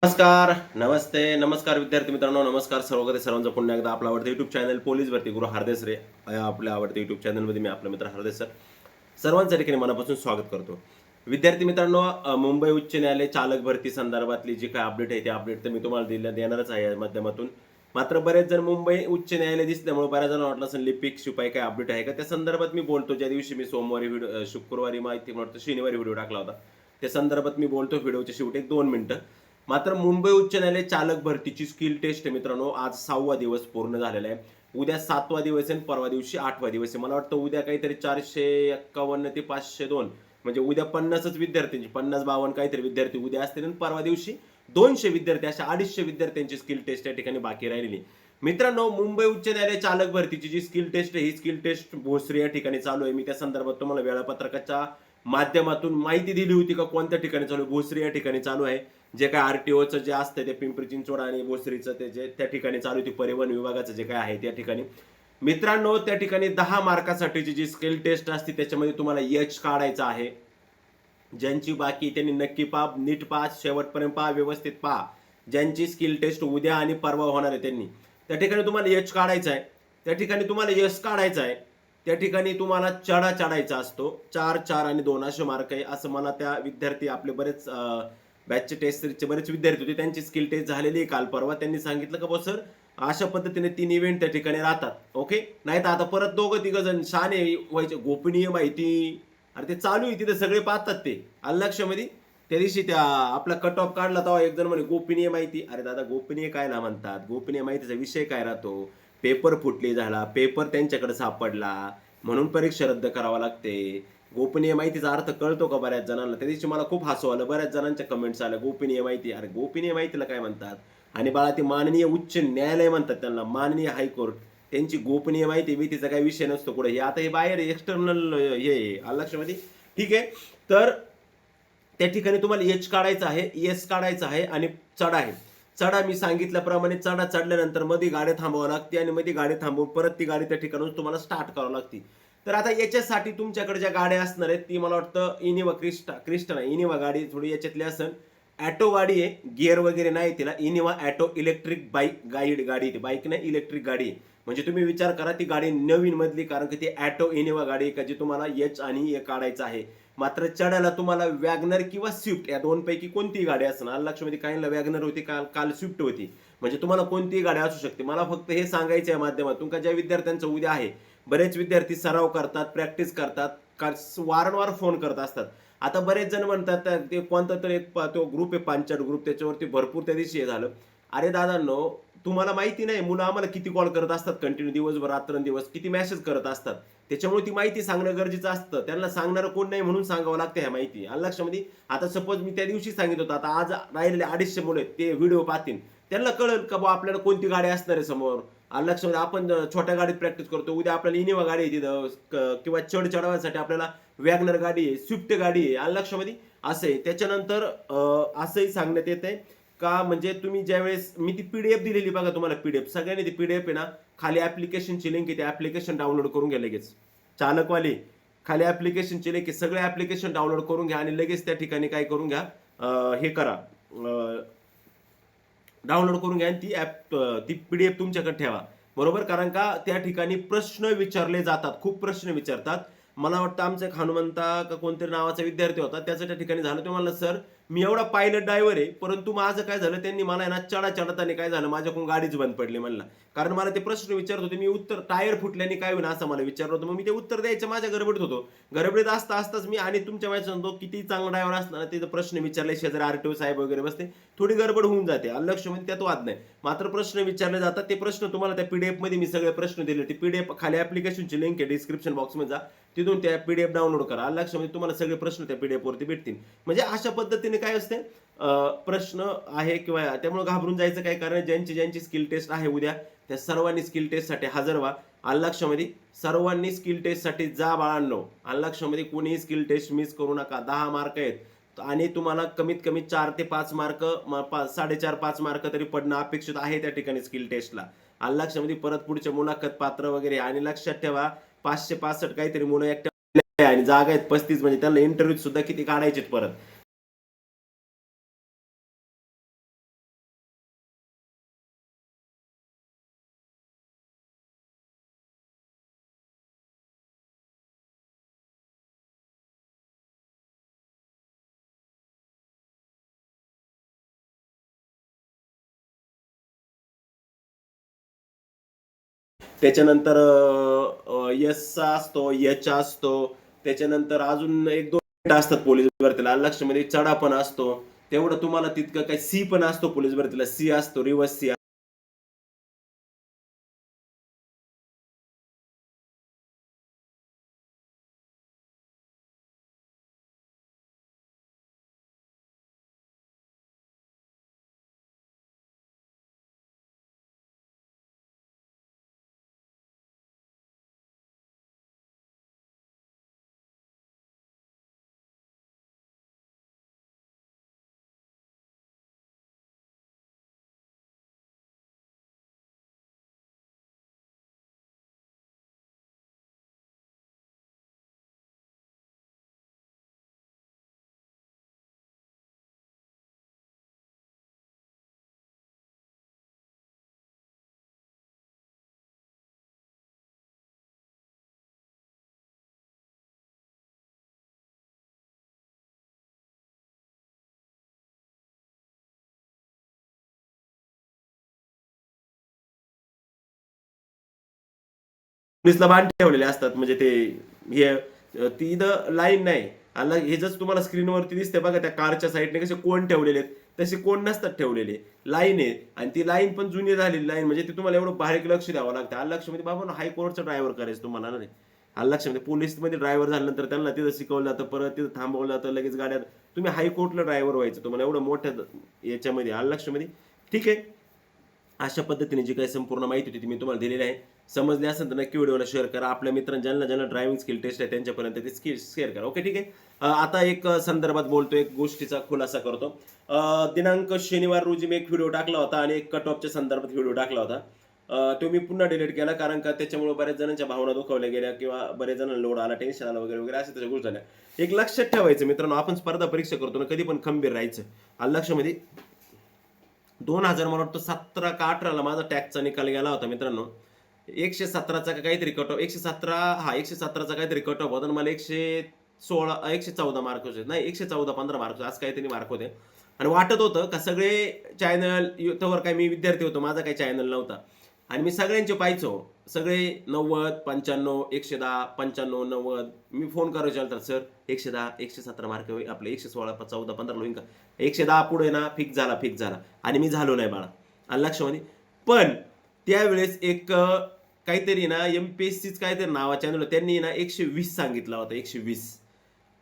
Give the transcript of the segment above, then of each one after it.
नमस्कार, नमस्कार विद्यार्थी मित्रांनो, नमस्कार सर्वांचं पुन्हा एकदा आपला आवडतं युट्यूब चॅनल पोलीस भरती गुरु हरदेस रे या आपल्या आवडत्या युट्यूब चॅनलमध्ये मी आपला मित्र हरदेस सर सर्वांच्या ठिकाणी मनापासून स्वागत करतो. विद्यार्थी मित्रांनो, मुंबई उच्च न्यायालय चालक भरती संदर्भातली जी काय अपडेट आहे, ते अपडेट तर मी तुम्हाला देणारच आहे या माध्यमातून. मात्र बरेच जण मुंबई उच्च न्यायालय दिसल्यामुळे बऱ्याच जणांना वाटलं असेल लिपिक शिपाई काय अपडेट आहे का, त्या संदर्भात मी बोलतो. ज्या दिवशी मी सोमवारी व्हिडिओ, शुक्रवारी माहिती म्हणतो शनिवारी व्हिडिओ टाकला होता, त्या संदर्भात मी बोलतो. व्हिडिओच्या शेवटी एक 2 मिनिटं. मात्र मुंबई उच्च न्यायालय चालक भरतीची स्किल टेस्ट आहे मित्रांनो, आज 6वा दिवस पूर्ण झालेला आहे. उद्या 7वा दिवस आहे आणि परवा दिवशी 8वा दिवस आहे. मला वाटतं उद्या काहीतरी 451 ते 502, म्हणजे उद्या 50च विद्यार्थ्यांची 50-52 काहीतरी विद्यार्थी उद्या असतील आणि परवा दिवशी 200 विद्यार्थी, अशा 250 विद्यार्थ्यांची स्किल टेस्ट या ठिकाणी बाकी राहिलेली. मित्रांनो, मुंबई उच्च न्यायालय चालक भरतीची जी स्किल टेस्ट आहे, ही स्किल टेस्ट भोसरी या ठिकाणी चालू आहे. मी त्या संदर्भात तुम्हाला वेळापत्रकाच्या माध्यमातून माहिती दिली होती का कोणत्या ठिकाणी चालू आहे. भोसरी या ठिकाणी चालू आहे. जे काय आरटीओचं जे असतं ते पिंपरी चिंचवड आणि भोसरीचं ते जे त्या ठिकाणी चालू आहे, परिवहन विभागाचं जे काय आहे त्या ठिकाणी. मित्रांनो, त्या ठिकाणी 10 मार्कासाठीची जी स्किल टेस्ट असते त्याच्यामध्ये तुम्हाला यश काढायचं आहे. ज्यांची बाकी त्यांनी नक्की पहा, नीट पहा, शेवटपर्यंत पहा, व्यवस्थित पहा. ज्यांची स्किल टेस्ट उद्या आणि परवा होणार आहे त्यांनी, त्या ठिकाणी तुम्हाला यश काढायचं आहे. त्या ठिकाणी तुम्हाला यश काढायचं आहे. त्या ठिकाणी तुम्हाला चढा चढायचा असतो. 4, 4 आणि 2 असे मार्क आहे, असं मला त्या विद्यार्थी आपले बरेच बॅचचे टेस्ट सिरीजचे बरेच विद्यार्थी होते, त्यांची स्किल टेस्ट झालेली आहे काल परवा. त्यांनी सांगितलं का बॉस सर, अशा पद्धतीने 3 इव्हेंट त्या ठिकाणी राहतात. ओके, नाही तर आता परत दोघं तिघ जण शहाणे व्हायचे. गोपनीय माहिती, अरे ते चालू आहे तिथे, सगळे पाहतात ते. आलं लक्षामध्ये? त्या दिवशी त्या आपला कट ऑफ काढला तेव्हा एक जण म्हणे गोपनीय माहिती. अरे दादा, गोपनीय काय ना म्हणतात? गोपनीय माहितीचा विषय काय राहतो? पेपर फुटली झाला, पेपर त्यांच्याकडे सापडला म्हणून परीक्षा रद्द करावा लागते. गोपनीय माहितीचा अर्थ कळतो का बऱ्याच जणांना? त्या दिवशी मला खूप हसू आलं, बऱ्याच जणांच्या कमेंट्स आल्या, गोपनीय माहिती. अरे गोपनीय माहितीला काय म्हणतात? आणि बाळा, ते माननीय उच्च न्यायालय म्हणतात त्यांना, माननीय हायकोर्ट. त्यांची गोपनीय माहिती भीतीचा काही विषय नसतो कुठे. हे आता हे बाहेर एक्सटर्नल हे आलं लक्षामध्ये? ठीक आहे. तर त्या ठिकाणी तुम्हाला एच काढायचं आहे, एस काढायचं आहे आणि चढ आहे. चढा मी सांगितल्याप्रमाणे चढा चढल्यानंतर मध्ये गाडी थांबवावी लागते आणि मध्ये गाडी थांबवून परत ती गाडी त्या ठिकाणून तुम्हाला स्टार्ट करावी लागते. तर आता याच्यासाठी तुमच्याकडे ज्या गाड्या असणार आहेत ती मला वाटतं इनिवा क्रिस्टा नाही, इनिवा गाडी थोडी याच्यातली असेल. ॲटो गाडी आहे, गिअर वगैरे नाही तिला. इनिवा ॲटो इलेक्ट्रिक बाईक गाडी ती बाईक नाही, इलेक्ट्रिक गाडी आहे. म्हणजे तुम्ही विचार करा ती गाडी नवीन मधली, कारण की ती ॲटो इनिवा गाडी आहे का जी तुम्हाला एच आणि ए काढायचं आहे. मात्र चढायला तुम्हाला वॅगनर किंवा स्विफ्ट या दोनपैकी कोणतीही गाडी असणार. लक्षामध्ये काहींना वॅगनर होती, काल स्विफ्ट होती. म्हणजे तुम्हाला कोणतीही गाडी असू शकते. मला फक्त हे सांगायचं आहे माध्यमातून का ज्या विद्यार्थ्यांचं उद्या आहे, बरेच विद्यार्थी सराव करतात, प्रॅक्टिस करतात, वारंवार फोन करत असतात. आता बरेच जण म्हणतात ते कोणता तरी एक तो ग्रुप आहे, पांचट ग्रुप, त्याच्यावरती भरपूर त्या दिवशी हे झालं. अरे दादांनो, तुम्हाला माहिती नाही मुलं आम्हाला किती कॉल करत असतात कंटिन्यू, दिवसभर रात्रंदिवस किती मेसेज करत असतात. त्याच्यामुळे ती माहिती सांगणं गरजेचं असतं. त्यांना सांगणारं कोण नाही म्हणून सांगावं लागतं ह्या माहिती. आलं लक्षामध्ये? आता सपोज मी त्या दिवशी सांगितलं होतं, आता आज राहिलेले 250 मुलं ते व्हिडिओ पाहतील, त्यांना कळेल का बा आपल्याला कोणती गाडी असणार आहे समोर. आलं लक्षामध्ये? आपण छोट्या गाडीत प्रॅक्टिस करतो, उद्या आपल्याला इनिवा गाडी आहे तिथं, किंवा चढवायसाठी आपल्याला वॅगनर गाडी आहे, स्विफ्ट गाडी आहे. आलं लक्षामध्ये? असं आहे. त्याच्यानंतर असंही सांगण्यात येत आहे का, म्हणजे तुम्ही ज्यावेळेस मी ती पीडीएफ दिलेली बघा तुम्हाला, पीडीएफ सगळ्यांनी ती पीडीएफ आहे ना, खाली ऍप्लिकेशनची लिंक आहे, ते ऍप्लिकेशन डाउनलोड करून घ्या लगेच. चालकवाले, खाली ऍप्लिकेशनची लिंक आहे, सगळे ऍप्लिकेशन डाउनलोड करून घ्या आणि लगेच त्या ठिकाणी काय करून घ्या, हे करा, डाउनलोड करून घ्या आणि ती पीडीएफ तुमच्याकडे ठेवा. बरोबर? कारण का त्या ठिकाणी प्रश्न विचारले जातात, खूप प्रश्न विचारतात. मला वाटतं आमचा एक हनुमंता का कोणतरी नावाचा विद्यार्थी होता, त्याच्या त्या ठिकाणी झालं. तो म्हणला सर, मी एवढा पायलट ड्रायव्हर आहे, परंतु माझं काय झालं, त्यांनी मला ना चढताना काय झालं, माझ्याकडून गाडीच बंद पडली म्हणला. कारण मला ते प्रश्न विचारत होते, मी उत्तर टायर फुटल्याने काय होईल असं मला विचारलं होतं. मग मी ते उत्तर द्यायचं माझ्या गडबडीत होतो. गडबडीत असताच मी, आणि तुमच्या माहिती सांगतो, किती चांगला ड्रायव्हर असणार तिथं प्रश्न विचारले, शेजारी आरटीओ साहेब वगैरे बसते, थोडी गडबड होऊन जाते. लक्ष म्हणजे त्यात वाद नाही. मात्र प्रश्न विचारले जातात. ते प्रश्न तुम्हाला त्या पीडीएफ मध्ये मी सगळे प्रश्न दिले. ती पीडीएफ खाली ऍप्लिकेशनची लिंक आहे, डिस्क्रिप्शन बॉक्समध्ये जा, तिथून त्या पीडीएफ डाउनलोड करा. लक्ष म्हणजे तुम्हाला सगळे प्रश्न त्या पीडीएफ वरती भेटतील. म्हणजे अशा पद्धतीने काय असते, प्रश्न आहे किंवा त्यामुळे घाबरून जायचं काय कारण. ज्यांची स्किल टेस्ट आहे उद्या, त्या सर्वांनी स्किल टेस्टसाठी हजर व्हा. लक्षामध्ये सर्वांनी स्किल टेस्टसाठी जा बाळांनो. लक्षामध्ये कोणीही स्किल टेस्ट मिस करू नका. 10 मार्क आहेत आणि तुम्हाला कमीत कमी 4 ते 5 मार्क, 4.5-5 मार्क तरी पडणं अपेक्षित आहे त्या ठिकाणी स्किल टेस्टला. लक्षामध्ये परत पुढच्या मुलाखत पात्र वगैरे. आणि लक्षात ठेवा, 565 काहीतरी मुलं एकट्या आणि जागा आहेत 35, म्हणजे त्यांना इंटरव्ह्यू सुद्धा किती काढायचे परत. त्याच्यानंतर एसचा असतो, एचचा असतो, त्याच्यानंतर अजून एक दोन असतात पोलीस भरतीला. लक्षमध्ये चढा पण असतो, तेवढं तुम्हाला तितकं काही सी पण असतो पोलीस भरतीला. सी असतो, रिव्हर्स सी. पोलिसला बाण ठेवलेले असतात, म्हणजे ते हे ती इथं लाईन नाही. आणि हे जसं तुम्हाला स्क्रीनवरती दिसते बघा, त्या कारच्या साईडने कसे कोण ठेवलेले आहेत, तसे कोण नसतात ठेवलेले, लाईन आहे. आणि ती लाईन पण जुनी झालेली लाईन, म्हणजे ते तुम्हाला एवढं बारीक लक्ष द्यावं लागतं. आलं लक्ष मध्ये बाबा, हायकोर्टचा ड्रायव्हर करायचं तुम्हाला ना. आलं लक्षामध्ये पोलीसमध्ये ड्रायव्हर झाल्यानंतर त्यांना तिथं शिकवलं जातं, परत तिथं थांबवलं जातं, लगेच गाड्यात तुम्ही हायकोर्टला ड्रायव्हर व्हायचं तुम्हाला एवढं मोठ्या याच्यामध्ये. आलं लक्षामध्ये. ठीक आहे, अशा पद्धतीने जी काही संपूर्ण माहिती होती ती मी तुम्हाला दिलेली आहे. समजली असेल तर नक्की व्हिडिओला शेअर करा. आपल्या मित्रांना ज्यांना ज्यांना ड्रायव्हिंग स्किल टेस्ट आहे त्यांच्यापर्यंत ती स्किल शेअर करा. ओके, ठीक आहे. आता एक संदर्भात बोलतो, एक गोष्टीचा खुलासा करतो. दिनांक शनिवार रोजी मी एक व्हिडिओ टाकला होता आणि एक कट ऑफच्या संदर्भात व्हिडिओ टाकला होता. तो मी पुन्हा डिलीट केला, कारण का त्याच्यामुळे बऱ्याच जणांच्या भावना दुखावल्या गेल्या किंवा बऱ्याच जणांना लोड आला, टेन्शन आलं वगैरे वगैरे, अशा त्याच्या गोष्टी झाल्या. एक लक्षात ठेवायचं मित्रांनो, आपण स्पर्धा परीक्षा करतो ना, कधी पण खंबीर राहायचं. आलं लक्षामध्ये. 2000 मला वाटतं 17 का 18ला माझा टॅक्सचा निकाल गेला होता मित्रांनो. 117चा का काहीतरी कट ऑफ, 117, हा 117चा काहीतरी कट ऑफ होता आणि मला 116 114 मार्क होते, नाही 114 15 मार्क आज काहीतरी मार्क होते. आणि वाटत होतं का सगळे चॅनल, तोवर काय मी विद्यार्थी होतो, माझा काही चॅनल नव्हता, आणि मी सगळ्यांचे पाहायचो, सगळे 90 95 110 95 90. मी फोन करायचो तर सर 110 117 मार्क होईल आपले, 116 14 15 होईल का, 110 पुढे ना फिक्स झाला फिक्स झाला. आणि मी झालो नाही बाळा. आणि लक्षामध्ये. पण त्यावेळेस एक काहीतरी ना एमपीएससीच काहीतरी नावाच्या चॅनल, त्यांनी ना 120 सांगितला होता, 120.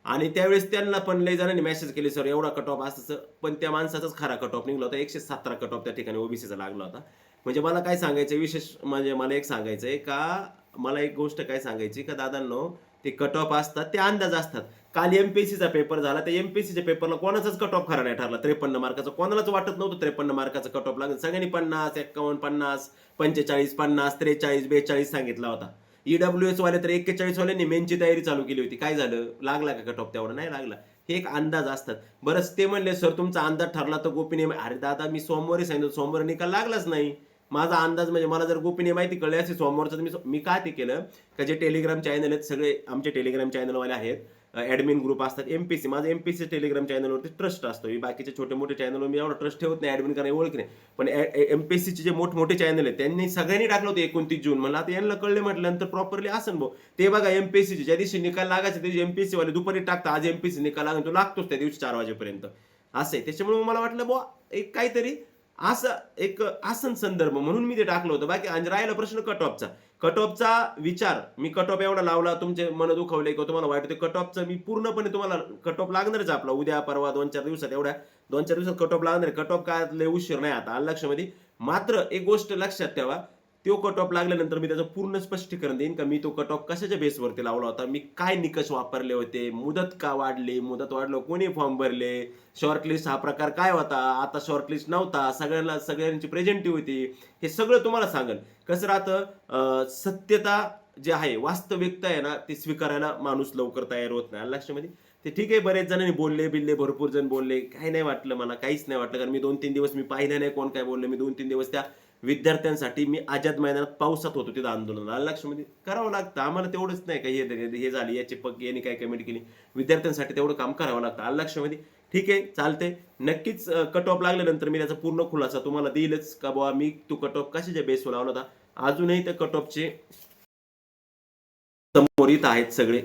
आणि त्यावेळेस त्यांना पण लय जणांनी मेसेज केले, सर एवढा कट ऑफ असतं. पण त्या माणसाचाच खरा कट ऑफ निघला होता, 117 कट ऑफ त्या ठिकाणी ओबीसीचा लागला होता. म्हणजे मला काय सांगायचं विशेष, म्हणजे मला एक सांगायचंय का, मला एक गोष्ट काय सांगायची का दादांनो, ते कट ऑफ असतात, ते अंदाज असतात. काल एमपीएससीचा पेपर झाला, त्या एमपीएससीच्या पेपरला कोणाचाच कट ऑफ खरा नाही ठरला. 53 मार्काचा कोणालाच वाटत नव्हतं 53 मार्काचा कट ऑफ लागेल. सगळ्यांनी 50 51 50 45 50 43 42 सांगितला होता. ईडब्ल्यूएस वाले तर 41 वाल्यांनी मेनची तयारी चालू केली होती. काय झालं, लागला का कट ऑफ तेवढा, नाही लागला. हे एक अंदाज असतात. बरंच ते म्हणले सर तुमचा अंदाज ठरला तर गोपनीय. अरे दादा, मी सोमवारी सांगितलं, सोमवारी निकाल लागलाच नाही. माझा अंदाज म्हणजे मला जर गोपनीय माहिती कळली असे सोमवारचं, मी काय ते केलं का, जे टेलिग्राम चॅनल आहेत सगळे आमचे टेलिग्राम चॅनलवाले आहेत, ऍडमिन ग्रुप असतात एमपीसी, माझं एमपीसी टेलिग्राम चॅनलवरती ट्रस्ट असतो. बाकीचे छोटे मोठे चॅनलवर मी एवढा ट्रस्ट ठेवत नाही, ऍडमिन करायला ओळख नाही. पण एमपीएससीचे जे मोठमोठे चॅनल आहेत त्यांनी सगळ्यांनी टाकलं होतं 29 जून. मला आता यांना कळले, म्हटल्यानंतर प्रॉपरली असं भाऊ ते बघा, एमपीएससीचे ज्या दिवशी निकाल लागायचे त्या दिवशी एमपीएससी वाले दुपारी टाकतात, आज एमपीएससी निकाल लागला, तो लागतोच त्या दिवशी 4 वाजेपर्यंत. असं आहे. त्याच्यामुळे मला वाटलं बुवा एक काहीतरी असं एक आसन संदर्भ म्हणून मी ते टाकलं होतं. बाकी आणि राहिला प्रश्न कट ऑफचा. कट ऑफचा विचार मी कट ऑफ एवढा लावला, तुमचे मन दुखवले किंवा तुम्हाला वाटतं कट ऑफचं, मी पूर्णपणे तुम्हाला कट ऑफ लागणारच आपला उद्या परवा 2-4 दिवसात, एवढ्या 2-4 दिवसात कट ऑफ लागणार. कट ऑफ काय लय उशीर नाही आता, लक्षामध्ये. मात्र एक गोष्ट लक्षात ठेवा, तो कट ऑफ लागल्यानंतर मी त्याचं पूर्ण स्पष्टीकरण देईन का मी तो कट ऑफ कशाच्या बेसवरती लावला होता, मी काय निकष वापरले होते, मुदत का वाढली, मुदत वाढलं कोणी फॉर्म भरले, शॉर्टलिस्ट हा प्रकार काय होता, आता शॉर्टलिस्ट नव्हता, सगळ्यांची प्रेझेंटी होती, हे सगळं तुम्हाला सांगेल. कसं राहतं, सत्यता जे आहे, वास्तविकता आहे ना, ती स्वीकारायला माणूस लवकर तयार होत नाही. लक्षामध्ये. ते ठीक आहे, बरेच जणांनी बोलले बिल्ले, भरपूर जण बोलले, काही नाही वाटलं मला, काहीच नाही वाटलं. कारण मी 2-3 दिवस मी पाहिलं नाही कोण काय बोलले. मी 2-3 दिवस त्या विद्यार्थ्यांसाठी मी आझाद मैदानात पावसात होतो तिथं आंदोलन. लक्षामध्ये करावं लागतं आम्हाला, तेवढंच नाही का हे झाली याची पग यांनी काय कमेंट केली, विद्यार्थ्यांसाठी तेवढं काम करावं लागतं. लक्षामध्ये. ठीक आहे, चालते. नक्कीच कट ऑफ लागल्यानंतर मी त्याचा पूर्ण खुलासा तुम्हाला देईलच का बाबा मी तो कट ऑफ कशाच्या बेसवर लावला होता. अजूनही त्या कट ऑफचे समोर येत आहेत सगळे